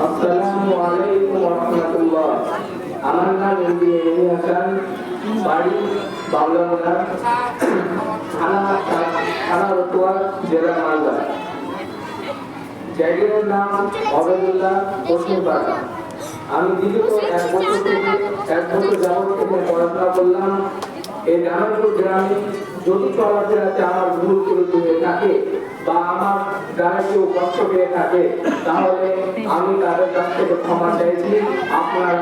আসসালামু আলাইকুম ওয়া রাহমাতুল্লাহ। আমার নাম এমডি হাসান, বাড়ি বাংলাদেশ, থানা রতুয়া, জেলা মালদা। জায়গার নাম অবেদুল্লাহ পশ্চিমপাড়া। আমি দীর্ঘ 1 বছর যাবত এখানে পড়াশোনা করলাম। এই রানাপুর গ্রামে যদি চলাফেরাতে আমার ভুল ত্রুটি হয়ে থাকে বা আমার দ্বারা কেউ কষ্ট পেয়ে থাকে, তাহলে আমি তাদের কাছ থেকে ক্ষমা চাইছি। আপনারা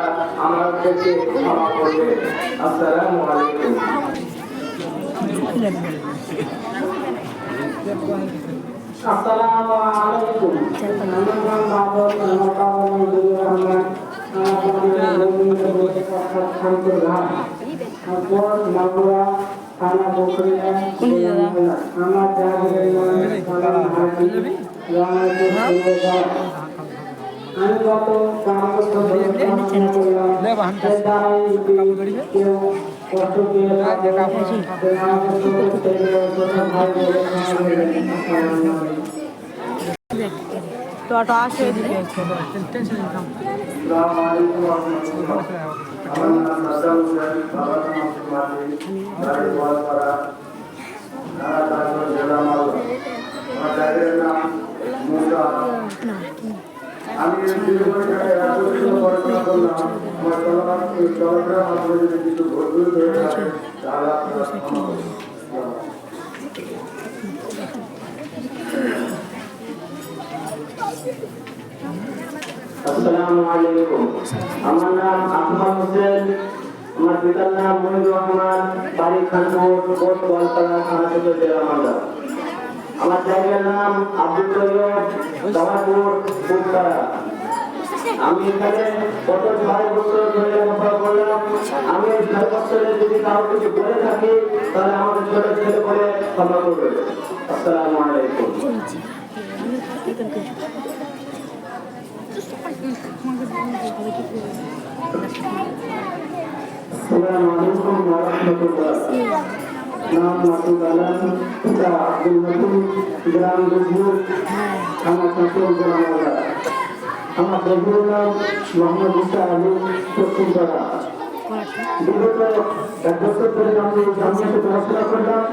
আমাদেরকে ক্ষমা করবেন। আসসালামু আলাইকুম। আসসালামু আলাইকুম। আমার নাম বাবর রহমান। মাগুরা থানা বকরিয়া। আমার আমি গত 4 বছর ধরে পড়াশোনা করলাম। কেউ কষ্ট পেয়ে থাকে, আমাকে ছোট থেকে ছোট ভাই বলে তো অটো আসে আমার নাম সাদ্দাম হোসেন, বাবার নাম আব্দুল মাজিদ, বাড়ি গোয়ালপাড়া, থানা তাজপুর, জেলা মালদা। আমার জায়গার নাম মুসা। আমি পড়াশোনা করলাম। আমার চলাফেরার মাধ্যমে যদি কিছু ভুল হয়ে থাকে তাহলে আপনারা ক্ষমা করবেন। আসসালামু আলাইকুম। আমার নাম আহমদ হোসেন, আমার পিতার নাম মনিরুর রহমান, বাড়ি খানপুর, পোস্ট গোয়ালপাড়া, থানা সদর, জেলা মালদা। আমার জায়গার নাম আব্দুল তৈয়ব, জামালপুর, ফুটপাড়া। আমি এখানে গত 6 বছর ধরে লেখাপড়া করলাম। আমি এই 6 বছরে যদি কারো কিছু বলে থাকি তাহলে আমাদের ছোট ছেলে বলে ক্ষমা করবেন। আসসালামু আলাইকুম। আসসালামু আলাইকুম ওয়া রাহমাতুল্লাহ। নাম মাসুদ আলম, পিতা আব্দুল মতিন, গ্রাম দুধুর, থানা চাঁচল, জেলা মালদা। আমার বন্ধুর নাম মোহাম্মদ ইসা আলী, পশ্চিমপাড়া। বিগত 1 বছর ধরে আমি জামিয়াতে পড়াশোনা করলাম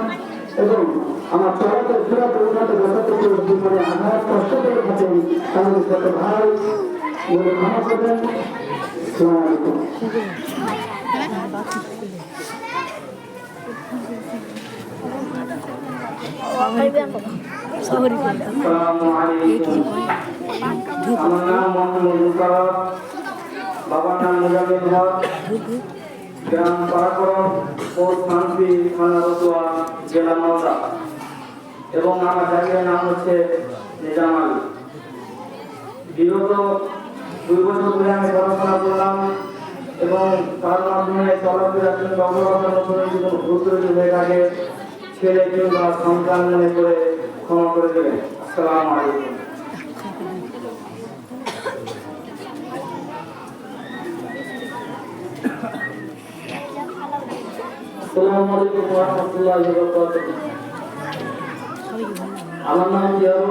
এবং আমার চলাফেরাতে উন্নত যতটুকু জীবনে আঘাত কষ্ট করে থাকেন তাহলে ছোট ভাই বলে ক্ষমা করবেন। আসসালামু আলাইকুম। আসসালামু আলাইকুম। আমার নাম মোহাম্মদ মুকাররম, বাবার নাম মুজামিল হক, গ্রাম পাড়াকরম, পোস্ট মানসি, থানা রতুয়া, জেলা মালদা এবং আমার জায়গার নাম হচ্ছে নিজামাল। বিগত 2 বছর ধরে আমি পড়াশোনা করলাম এবং তার মাধ্যমে চলাফেরার জন্য অবলম্বন করে যদি ভুল ত্রুটি হয়ে থাকে ছেলে কিংবা সন্তান মনে করে ক্ষমা করে দেবেন। আসসালামু আলাইকুম। আসসালামু আলাইকুম ওয়া রাহমাতুল্লাহি ওয়া বারাকাতুহু। আমার নাম জিয়াউল,